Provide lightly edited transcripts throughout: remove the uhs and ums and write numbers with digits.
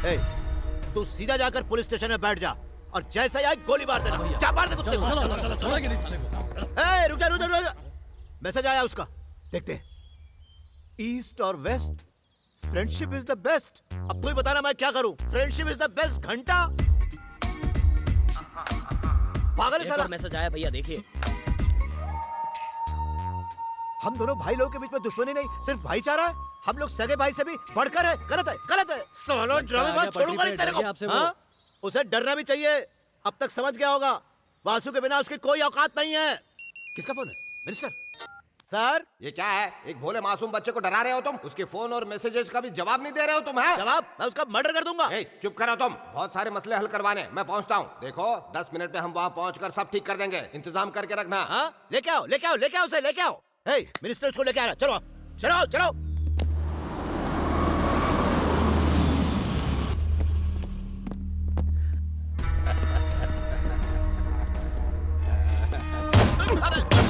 ए, तू सीधा जाकर पुलिस स्टेशन में बैठ जा और जैसे ही आए गोली मार देना। जा मार दे कुत्ते को। चलो छोड़ेंगे नहीं साले को। ए, रुक जा। मैसेज आया उसका, देखते हैं। ईस्ट और west, friendship is the best. अब तू ही बताना मैं क्या करूं? फ्रेंडशिप इज द बेस्ट घंटा। पागल है साला। मैसेज आया भैया, देखिए। हम दोनों भाई लोगों के बीच में दुश्मनी नहीं, सिर्फ भाईचारा है। हम लोग सगे भाई से भी बढ़कर है। गलत है। साला ड्रामेबाज छोड़ूंगा नहीं तेरे को। हाँ? उसे डरना भी चाहिए। अब तक समझ गया होगा, वासु के बिना उसकी कोई औकात नहीं है। किसका फोन है? Minister sir. ये क्या है? एक भोले मासूम बच्चे को डरा रहे हो तुम? उसके फोन और मैसेजेस का भी जवाब नहीं दे रहे हो तुम? है जवाब? मैं उसका मर्डर कर दूंगा। चुप करो तुम। बहुत सारे मसले हल करवाने मैं पहुंचता हूँ। देखो 10 मिनट में हम वहाँ पहुँचकर सब ठीक कर देंगे। इंतजाम करके रखना। हाँ, लेके आओ उसे लेके आओ। मिनिस्टर उसको लेके आ रहा। चलो।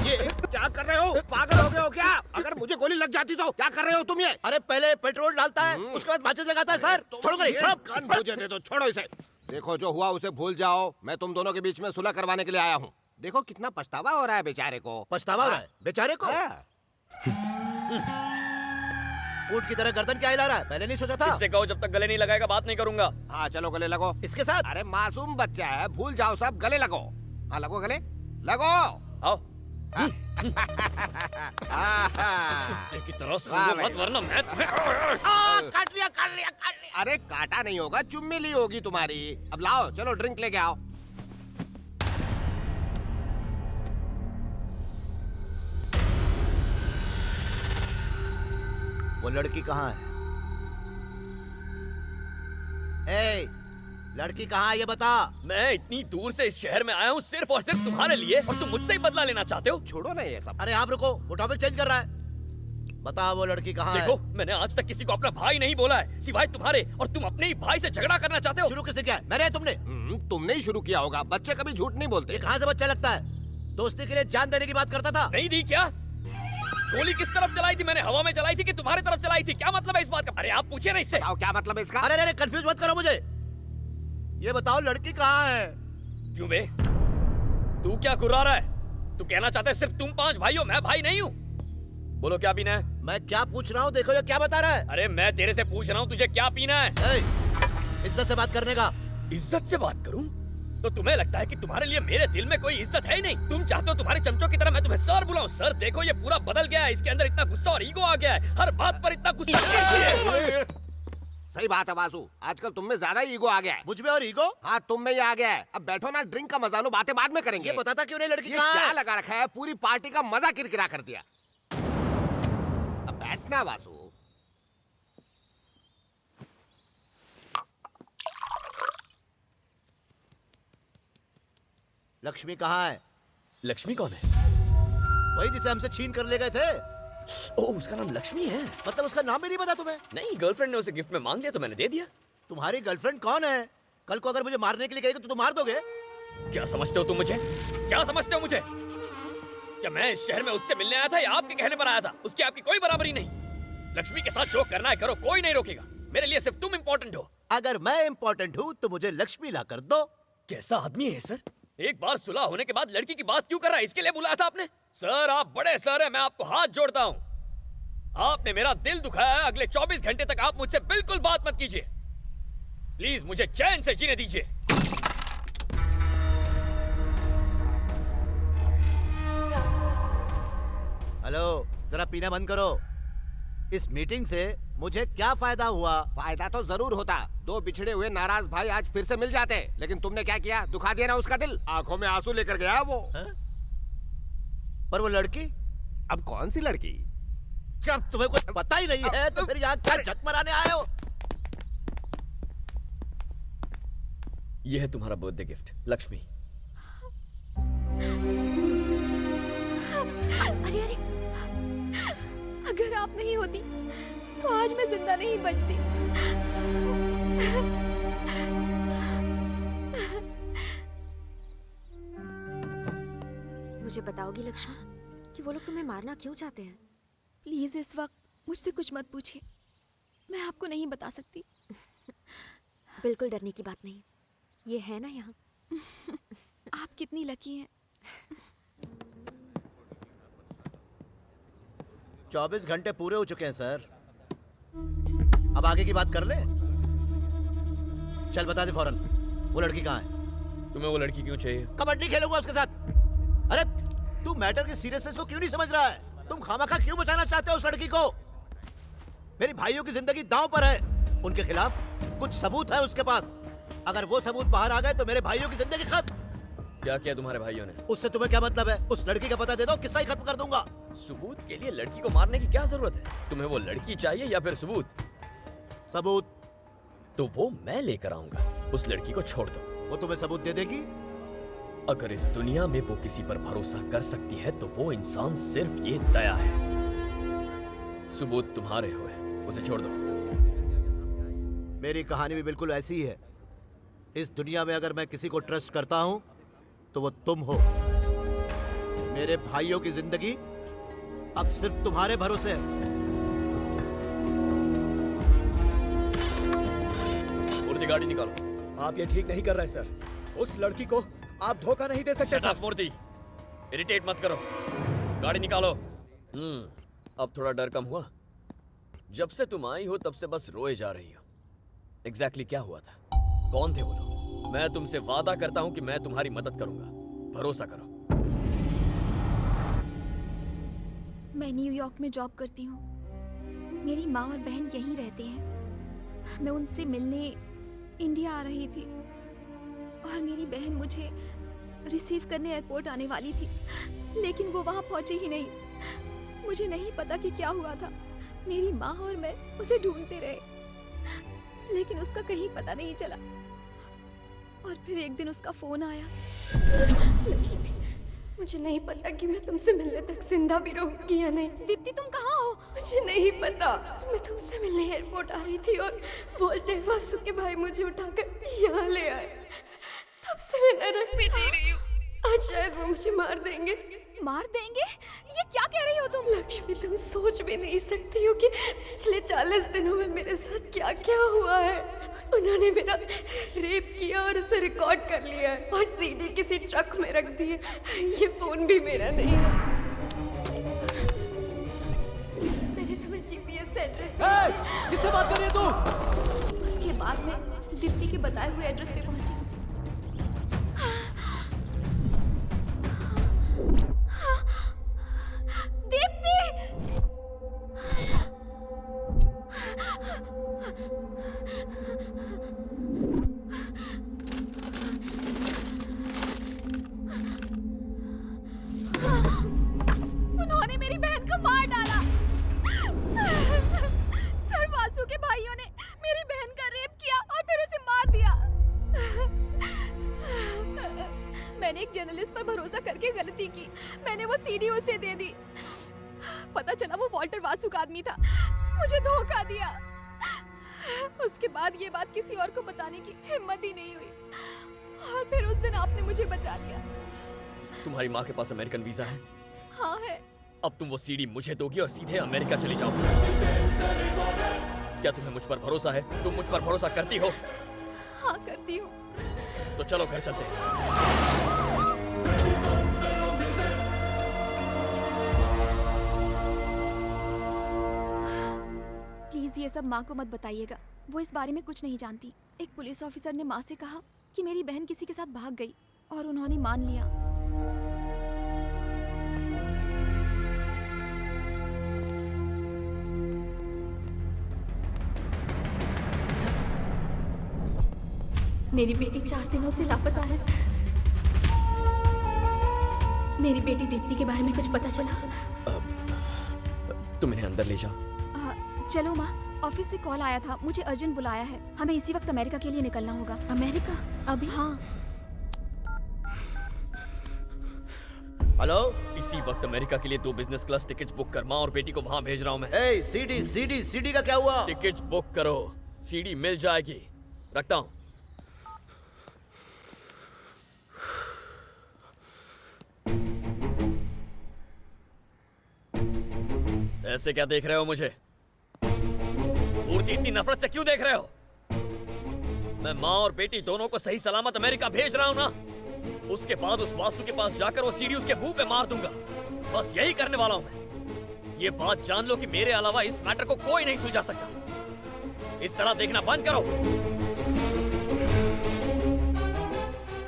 ये क्या कर रहे हो? पागल हो गए हो क्या? अगर मुझे गोली लग जाती तो क्या कर रहे हो तुम? ये अरे पहले पेट्रोल डालता है, उसके बाद माचिस लगाता है। सर छोड़ो गन मुझे दे दो। छोड़ो इसे। देखो जो हुआ उसे भूल जाओ। मैं तुम दोनों के बीच में सुलह करवाने के लिए आया हूँ। देखो कितना पछतावा हो रहा है बेचारे को। पछतावा हो रहा है बेचारे को? ऊंट की तरह गर्दन क्या हिला रहा है? पहले नहीं सोचा था? इससे कहो जब तक गले नहीं लगाएगा बात नहीं करूंगा। हाँ चलो गले लगो इसके साथ। अरे मासूम बच्चा है, भूल जाओ सब। गले लगो। हाँ लगो गले लगो। आओ। की तरह मत वरना मैं काट लिया। अरे काटा नहीं होगा, चुम्मी ली होगी तुम्हारी। अब लाओ चलो ड्रिंक लेके आओ। वो लड़की कहाँ है? ए, लड़की कहाँ है ये बता। मैं इतनी दूर से इस शहर में आया हूँ सिर्फ और सिर्फ तुम्हारे लिए, और तुम मुझसे ही बदला लेना चाहते हो? छोड़ो ना ये सब। अरे आप रुको, वो टॉपिक चेंज कर रहा है। बता वो लड़की कहाँ है? देखो मैंने आज तक किसी को अपना भाई नहीं बोला है सिवाय तुम्हारे, और तुम अपने ही भाई से झगड़ा करना चाहते हो। शुरू किसने किया है? मैंने? तुमने? तुमने ही शुरू किया होगा। बच्चे कभी झूठ नहीं बोलते। ये कहाँ से बच्चा लगता है? दोस्ती के लिए जान देने की बात करता था। नहीं दी क्या? गोली किस तरफ चलाई थी? मैंने हवा में चलाई थी कि तुम्हारी तरफ चलाई थी? क्या मतलब है इस बात का? अरे आप पूछे ना इससे। क्या मतलब है इसका? अरे कंफ्यूज मत करो मुझे। ये बताओ लड़की कहाँ है? क्यों बे, तू क्या घुरा रहा है? तू कहना चाहता है सिर्फ तुम 5 भाई हो, मैं भाई नहीं हूँ? बोलो क्या पीना है? मैं क्या पूछ रहा हूँ, देखो ये क्या बता रहा है। अरे मैं तेरे से पूछ रहा हूँ तुझे क्या पीना है? इज्जत से बात करने का। इज्जत से बात करूं? तो तुम्हें लगता है कि तुम्हारे लिए मेरे दिल में कोई इज्जत है ही नहीं? तुम चाहते हो तुम्हारे चमचों की तरह मैं तुम्हें सर बुलाऊं? सर देखो ये पूरा बदल गया है, इसके अंदर इतना गुस्सा और ईगो आ गया है, हर बात पर इतना गुस्सा। सही बात है वासु, आजकल तुम में ज्यादा ईगो आ गया है। मुझ में और ईगो? हाँ तुम में ही आ गया है। अब बैठो ना, ड्रिंक का मजा लो, बातें बाद में करेंगे। ये बताता क्यों नहीं लड़की ये कहाँ क्या है? लगा रखा है? पूरी पार्टी का मजा किरकिरा कर दिया। अब बैठना वासु। लक्ष्मी कहाँ है? लक्ष्मी कौन है? वही जिसे हमसे छीन कर ले गए थे। ओह उसका नाम लक्ष्मी है? मतलब उसका नाम भी नहीं पता तुम्हें? नहीं, गर्लफ्रेंड ने उसे गिफ्ट में मांग लिया तो मैंने दे दिया। तुम्हारी गर्लफ्रेंड कौन है? कल को अगर मुझे मारने के लिए कहेगी तो तुम मार दोगे? क्या समझते हो तुम मुझे? क्या समझते हो मुझे? क्या मैं इस शहर में उससे मिलने आया था या आपके कहने पर आया था? उसकी आपकी कोई बराबरी नहीं। लक्ष्मी के साथ जो करना है करो, कोई नहीं रोकेगा। मेरे लिए सिर्फ तुम इम्पोर्टेंट हो। अगर मैं इम्पोर्टेंट हूँ तो मुझे लक्ष्मी ला कर दो। कैसा आदमी है सर? एक बार सुलह होने के बाद लड़की की बात क्यों कर रहा है? इसके लिए बुलाया था आपने? सर आप बड़े सर हैं, मैं आपको हाथ जोड़ता हूँ। आपने मेरा दिल दुखाया है। अगले 24 घंटे तक आप मुझसे बिल्कुल बात मत कीजिए। प्लीज मुझे चैन से जीने दीजिए। हेलो, जरा पीना बंद करो। इस मीटिंग से मुझे क्या फायदा हुआ? फायदा तो जरूर होता। 2 बिछड़े हुए नाराज भाई आज फिर से मिल जाते। लेकिन तुमने क्या किया? दुखा दिया ना उसका दिल। आंखों में आंसू लेकर गया वो। पर वो लड़की? अब कौन सी लड़की? जब तुम्हें कुछ पता ही नहीं है तो फिर यहाँ क्या झक मराने आए हो? यह है तुम्हारा बर्थडे गिफ्ट लक्ष्मी। अरे अरे, अगर आप नहीं होती तो आज मैं जिंदा नहीं बचती। मुझे बताओगी लक्ष्मी कि वो लोग तुम्हें मारना क्यों चाहते हैं? प्लीज इस वक्त मुझसे कुछ मत पूछिए, मैं आपको नहीं बता सकती। बिल्कुल डरने की बात नहीं, ये है ना यहाँ। आप कितनी लकी हैं। 24 घंटे पूरे हो चुके हैं सर, अब आगे की बात कर ले। चल बता दे फौरन, वो लड़की कहाँ है? तुम्हें वो लड़की क्यों चाहिए? कबड्डी खेलूंगा उसके साथ। अरे तू मैटर की सीरियसनेस को क्यों नहीं समझ रहा है? तुम खामखा क्यों बचाना चाहते हो उस लड़की को? मेरी भाइयों की जिंदगी दांव पर है, उनके खिलाफ कुछ सबूत है उसके पास। अगर वो सबूत बाहर आ गए तो मेरे भाइयों की जिंदगी खत्म। क्या किया तुम्हारे भाइयों ने? उससे तुम्हें क्या मतलब है? उस लड़की का पता दे दो, किस्सा ही खत्म कर दूंगा। सबूत के लिए लड़की को मारने की क्या जरूरत है? तुम्हें वो लड़की चाहिए या फिर सबूत? सबूत। तो वो मैं लेकर आऊंगा। उस लड़की को छोड़ दो। वो तुम्हें सबूत दे देगी? अगर इस दुनिया में वो किसी पर भरोसा कर सकती है तो वो इंसान सिर्फ ये दया है। सबूत तुम्हारे हुए, उसे छोड़ दो। मेरी कहानी भी बिल्कुल ऐसी ही है। इस दुनिया में अगर मैं किसी को ट्रस्ट करता हूं तो वो तुम हो। मेरे भाइयों की जिंदगी अब सिर्फ तुम्हारे भरोसे है। मूर्ति, गाड़ी निकालो। आप ये ठीक नहीं कर रहे सर। उस लड़की को आप धोखा नहीं दे सकते Shut up, मूर्ति, इरिटेट मत करो। गाड़ी निकालो। अब थोड़ा डर कम हुआ? जब से तुम आई हो तब से बस रोए जा रही हो। एग्जैक्टली क्या हुआ था? कौन थे वो लोग? मैं तुमसे वादा करता हूं कि मैं तुम्हारी मदद करूंगा, भरोसा करो। मैं न्यूयॉर्क में जॉब करती हूँ। मेरी माँ और बहन यहीं रहते हैं। मैं उनसे मिलने इंडिया आ रही थी और मेरी बहन मुझे रिसीव करने एयरपोर्ट आने वाली थी, लेकिन वो वहाँ पहुँची ही नहीं। मुझे नहीं पता कि क्या हुआ था। मेरी माँ और मैं उसे ढूंढते रहे, लेकिन उसका कहीं पता नहीं चला। और फिर एक दिन उसका फोन आया। लक्ष्मी, मुझे नहीं पता कि मैं तुमसे मिलने तक जिंदा भी रहूंगी या नहीं। दीप्ति, तुम कहाँ हो? मुझे नहीं पता। मैं तुमसे मिलने एयरपोर्ट आ रही थी और वोल्टेयर वासु के भाई मुझे उठाकर यहाँ ले आए। तब से मैं नरक में जी रही हूँ। आज शायद वो मुझे मार देंगे। मार देंगे? ये क्या कह रही हो तुम? लक्ष्मी, तुम सोच भी नहीं सकती हो कि पिछले 40 दिनों में मेरे साथ क्या क्या हुआ है। उन्होंने मेरा रेप किया और उसे रिकॉर्ड कर लिया है और सीडी किसी ट्रक में रख दी है। ये फोन भी मेरा नहीं है। मैंने तुम्हें जीपीएस एड्रेस किससे बात कर रही है तू? उसके बाद मैं दीप्ति के बताए हुए एड्रेस पे पहुंची। दीप्ति! उन्होंने मेरी बहन को मार डाला। सर वासु के भाइयों ने मेरी बहन का रेप किया और फिर उसे मार दिया। मैंने एक जर्नलिस्ट पर भरोसा करके गलती की। मैंने वो सीडी उसे दे दी। पता चला वो वॉल्टर वासु का आदमी था। मुझे धोखा दिया। उसके बाद ये बात किसी और को बताने की हिम्मत ही नहीं हुई और फिर उस दिन आपने मुझे बचा लिया। तुम्हारी माँ के पास अमेरिकन वीजा है? हाँ है। अब तुम वो सीडी मुझे दोगी और सीधे अमेरिका चली जाओगी। क्या तुम्हें मुझ पर भरोसा है? तुम मुझ पर भरोसा करती हो? हाँ करती हूँ। तो चलो घर चलते हैं। प्लीज ये सब माँ को मत बताइएगा। वो इस बारे में कुछ नहीं जानती। एक पुलिस ऑफिसर ने माँ से कहा कि मेरी बहन किसी के साथ भाग गई और उन्होंने मान लिया। मेरी बेटी 4 दिनों से लापता है। मेरी बेटी दीप्ति के बारे में कुछ पता चला? तुम इन्हें अंदर ले जाओ। चलो माँ, ऑफिस से कॉल आया था। मुझे अर्जेंट बुलाया है। हमें इसी वक्त अमेरिका के लिए निकलना होगा। अमेरिका? अभी? हाँ। हेलो? इसी वक्त अमेरिका के लिए 2 बिजनेस क्लास टिकट्स बुक कर। माँ और बेटी को वहाँ भेज रहा हूँ मैं। ए, सीडी का क्या हुआ? टिकट्स बुक करो, सीडी मिल जाएगी। रखता हूँ। ऐसे क्या देख रहे हो मुझे? मूर्ति, इतनी नफरत से क्यों देख रहे हो? मैं माँ और बेटी दोनों को सही सलामत अमेरिका भेज रहा हूँ ना, उसके बाद उस वासु के पास जाकर वो सीढ़ी उसके मुंह पे मार दूंगा। बस यही करने वाला हूँ मैं। ये बात जान लो कि मेरे अलावा इस मैटर को कोई नहीं सुलझा सकता। इस तरह देखना बंद करो।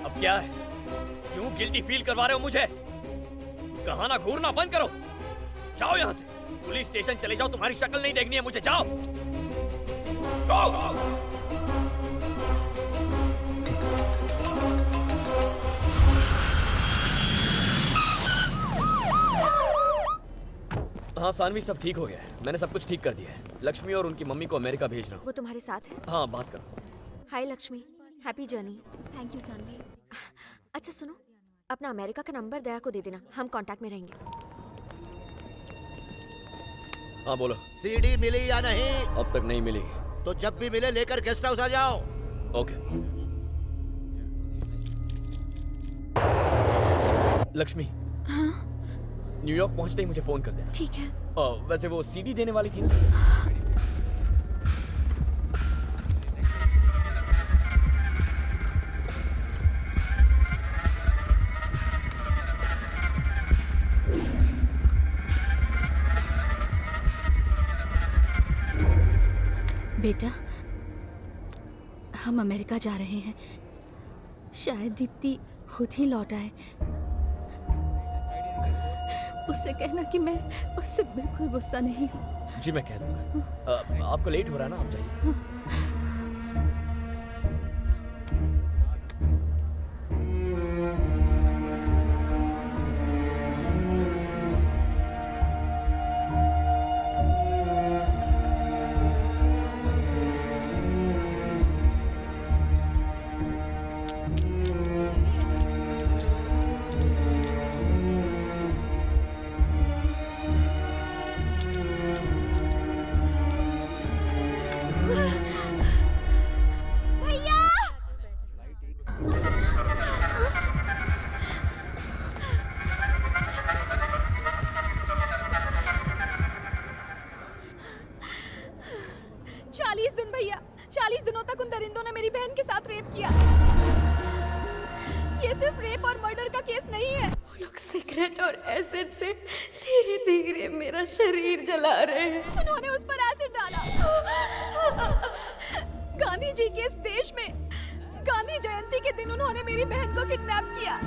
अब क्या है, क्यों गिल्टी फील करवा रहे हो मुझे? कहाना घूरना बंद करो। जाओ यहाँ से, पुलिस स्टेशन चले जाओ, तुम्हारी शक्ल नहीं देखनी है मुझे। जाओ। हाँ सानवी, सब ठीक हो गया है। मैंने सब कुछ ठीक कर दिया है। लक्ष्मी और उनकी मम्मी को अमेरिका भेज रहा हूँ। वो तुम्हारे साथ है? हाँ, बात करो। Hi Lakshmi, happy journey. Thank you Saanvi. अच्छा सुनो, अपना अमेरिका का नंबर दया को दे देना, हम कांटेक्ट में रहेंगे। हाँ बोलो। सीडी मिली या नहीं? अब तक नहीं मिली। तो जब भी मिले लेकर गेस्ट हाउस आ जाओ। ओके। लक्ष्मी, हाँ? न्यूयॉर्क पहुंचते ही मुझे फोन कर देना। ठीक है। वैसे वो सीडी देने वाली थी ना? बेटा, हम अमेरिका जा रहे हैं। शायद दीप्ति खुद ही लौट आए। उससे कहना कि मैं उससे बिल्कुल गुस्सा नहीं हूँ। जी मैं कह दूंगा। आपको लेट हो रहा है ना, आप जाइए। भैया 40 दिनों तक उन दरिंदों ने मेरी बहन के साथ रेप किया। ये सिर्फ रेप और मर्डर का केस नहीं है। वो लोग सिगरेट और एसिड से धीरे धीरे मेरा शरीर जला रहे हैं। उन्होंने उस पर एसिड डाला। गांधी जी के इस देश में गांधी जयंती के दिन उन्होंने मेरी बहन को किडनैप किया।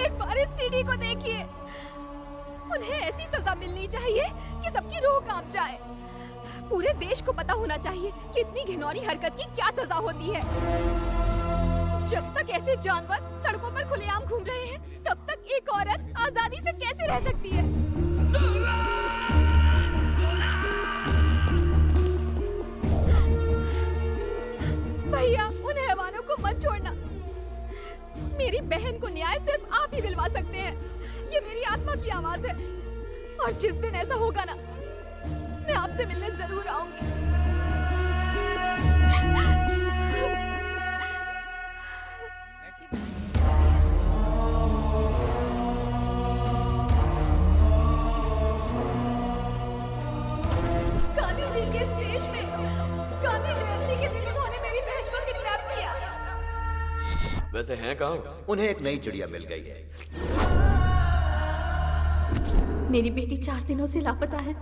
एक बार इस सीडी को देखिए। उन्हें ऐसी सजा मिलनी चाहिए कि सबकी रूह कांप जाए। पूरे देश को पता होना चाहिए कि इतनी घिनौनी हरकत की क्या सजा होती है। जब तक ऐसे जानवर सड़कों पर खुलेआम घूम रहे हैं, तब तक एक औरत आजादी से कैसे रह सकती है? भैया, उन हैवानों को मत छोड़ना। मेरी बहन को न्याय सिर्फ आप ही दिलवा सकते हैं। ये मेरी आत्मा की आवाज है। और जिस दिन ऐसा होगा ना, मैं आपसे मिलने जरूर आऊंगी। गांधी जी के इस देश में गांधी जयंती के दिन उन्होंने मेरी बहन को किडनैप किया। वैसे हैं कहाँ? उन्हें एक नई चिड़िया मिल गई है। मेरी बेटी 4 दिनों से लापता है।